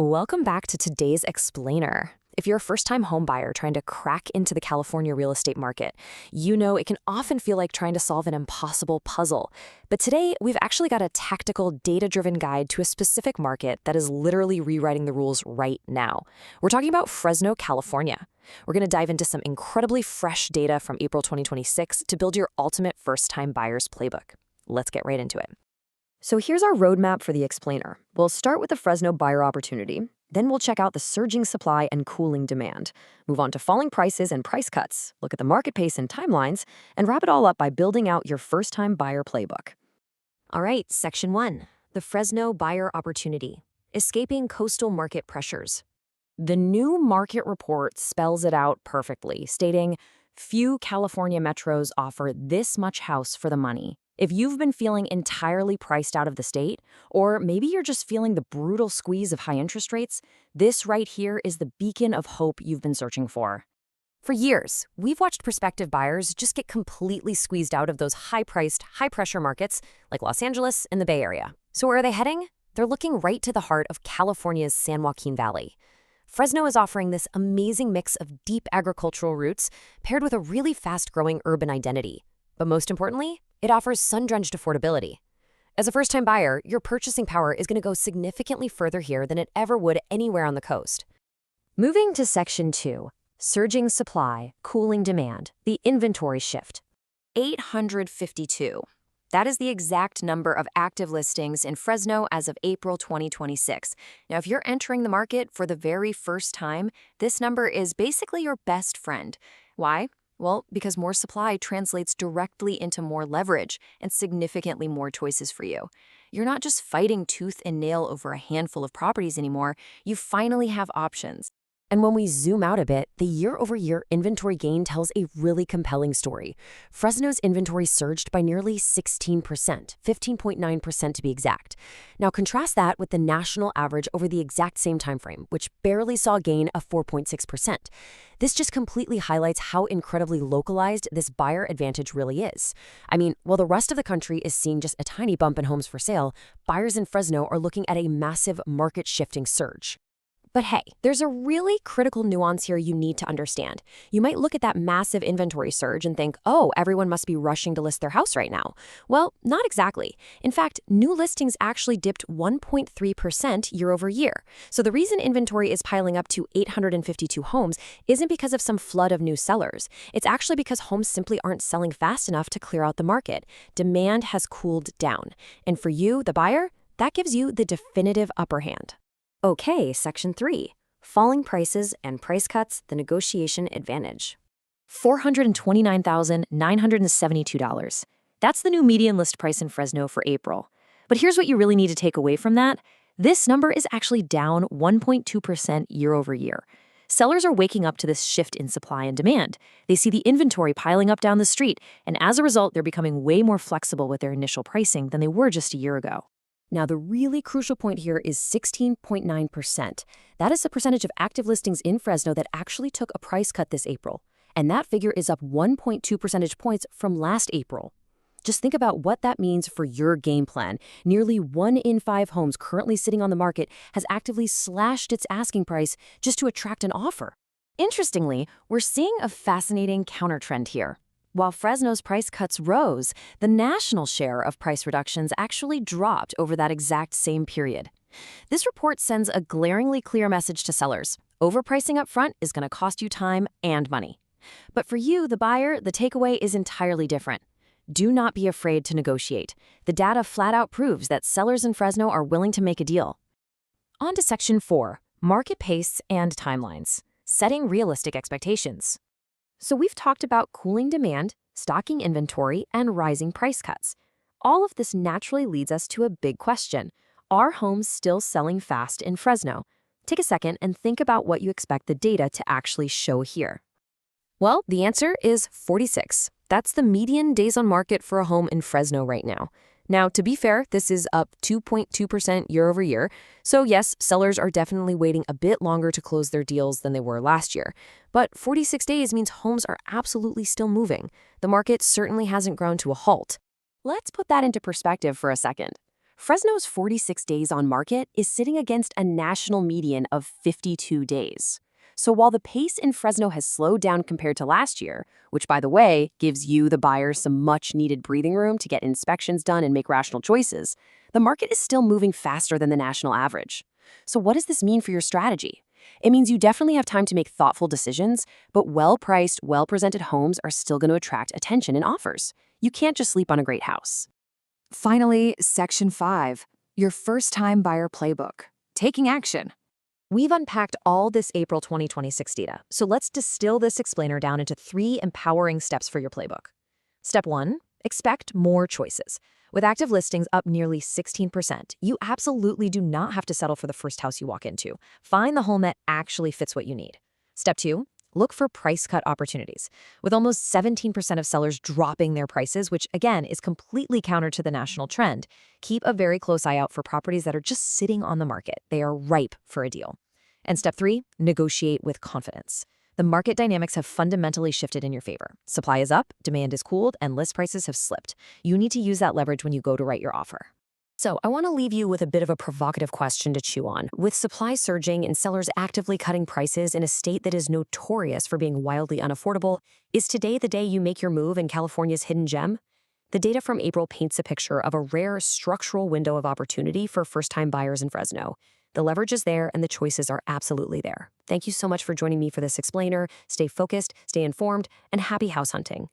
Welcome back to today's Explainer. If you're a first-time home buyer trying to crack into the California real estate market, you know it can often feel like trying to solve an impossible puzzle. But today, we've actually got a tactical, data-driven guide to a specific market that is literally rewriting the rules right now. We're talking about Fresno, California. We're going to dive into some incredibly fresh data from April 2026 to build your ultimate first-time buyer's playbook. Let's get right into it. So here's our roadmap for the Explainer. We'll start with the Fresno buyer opportunity, then we'll check out the surging supply and cooling demand, move on to falling prices and price cuts, look at the market pace and timelines, and wrap it all up by building out your first-time buyer playbook. All right, Section 1, the Fresno buyer opportunity, escaping coastal market pressures. The new market report spells it out perfectly, stating, few California metros offer this much house for the money. If you've been feeling entirely priced out of the state, or maybe you're just feeling the brutal squeeze of high interest rates, this right here is the beacon of hope you've been searching for. For years, we've watched prospective buyers just get completely squeezed out of those high-priced, high-pressure markets like Los Angeles and the Bay Area. So where are they heading? They're looking right to the heart of California's San Joaquin Valley. Fresno is offering this amazing mix of deep agricultural roots paired with a really fast-growing urban identity. But most importantly, it offers sun-drenched affordability. As a first-time buyer, your purchasing power is going to go significantly further here than it ever would anywhere on the coast. Moving to Section 2, surging supply, cooling demand, the inventory shift. 852. That is the exact number of active listings in Fresno as of April 2026. Now, if you're entering the market for the very first time, this number is basically your best friend. Why? Well, because more supply translates directly into more leverage and significantly more choices for you. You're not just fighting tooth and nail over a handful of properties anymore, you finally have options. And when we zoom out a bit, the year-over-year inventory gain tells a really compelling story. Fresno's inventory surged by nearly 16%, 15.9% to be exact. Now contrast that with the national average over the exact same time frame, which barely saw a gain of 4.6%. This just completely highlights how incredibly localized this buyer advantage really is. I mean, while the rest of the country is seeing just a tiny bump in homes for sale, buyers in Fresno are looking at a massive market-shifting surge. But hey, there's a really critical nuance here you need to understand. You might look at that massive inventory surge and think, oh, everyone must be rushing to list their house right now. Well, not exactly. In fact, new listings actually dipped 1.3% year over year. So the reason inventory is piling up to 852 homes isn't because of some flood of new sellers. It's actually because homes simply aren't selling fast enough to clear out the market. Demand has cooled down. And for you, the buyer, that gives you the definitive upper hand. Okay, Section 3, falling prices and price cuts, the negotiation advantage. $429,972. That's the new median list price in Fresno for April. But here's what you really need to take away from that. This number is actually down 1.2% year over year. Sellers are waking up to this shift in supply and demand. They see the inventory piling up down the street, and as a result, they're becoming way more flexible with their initial pricing than they were just a year ago. Now, the really crucial point here is 16.9%. That is the percentage of active listings in Fresno that actually took a price cut this April. And that figure is up 1.2 percentage points from last April. Just think about what that means for your game plan. Nearly 1 in 5 homes currently sitting on the market has actively slashed its asking price just to attract an offer. Interestingly, we're seeing a fascinating countertrend here. While Fresno's price cuts rose, the national share of price reductions actually dropped over that exact same period. This report sends a glaringly clear message to sellers. Overpricing up front is going to cost you time and money. But for you, the buyer, the takeaway is entirely different. Do not be afraid to negotiate. The data flat out proves that sellers in Fresno are willing to make a deal. On to Section 4, market pace and timelines, setting realistic expectations. So we've talked about cooling demand, stocking inventory, and rising price cuts. All of this naturally leads us to a big question. Are homes still selling fast in Fresno? Take a second and think about what you expect the data to actually show here. Well, the answer is 46. That's the median days on market for a home in Fresno right now. Now, to be fair, this is up 2.2% year over year. So yes, sellers are definitely waiting a bit longer to close their deals than they were last year. But 46 days means homes are absolutely still moving. The market certainly hasn't ground to a halt. Let's put that into perspective for a second. Fresno's 46 days on market is sitting against a national median of 52 days. So while the pace in Fresno has slowed down compared to last year, which by the way gives you, the buyer, some much needed breathing room to get inspections done and make rational choices, the market is still moving faster than the national average. So what does this mean for your strategy? It means you definitely have time to make thoughtful decisions, but well-priced, well-presented homes are still going to attract attention and offers. You can't just sleep on a great house. Finally, Section 5, your first-time buyer playbook, taking action. We've unpacked all this April 2026 data, so let's distill this explainer down into 3 empowering steps for your playbook. Step 1, expect more choices. With active listings up nearly 16%, you absolutely do not have to settle for the first house you walk into. Find the home that actually fits what you need. Step 2, look for price cut opportunities. With almost 17% of sellers dropping their prices, which again is completely counter to the national trend, keep a very close eye out for properties that are just sitting on the market. They are ripe for a deal. And step 3, negotiate with confidence. The market dynamics have fundamentally shifted in your favor. Supply is up, demand is cooled, and list prices have slipped. You need to use that leverage when you go to write your offer. So I want to leave you with a bit of a provocative question to chew on. With supply surging and sellers actively cutting prices in a state that is notorious for being wildly unaffordable, is today the day you make your move in California's hidden gem? The data from April paints a picture of a rare structural window of opportunity for first-time buyers in Fresno. The leverage is there and the choices are absolutely there. Thank you so much for joining me for this explainer. Stay focused, stay informed, and happy house hunting.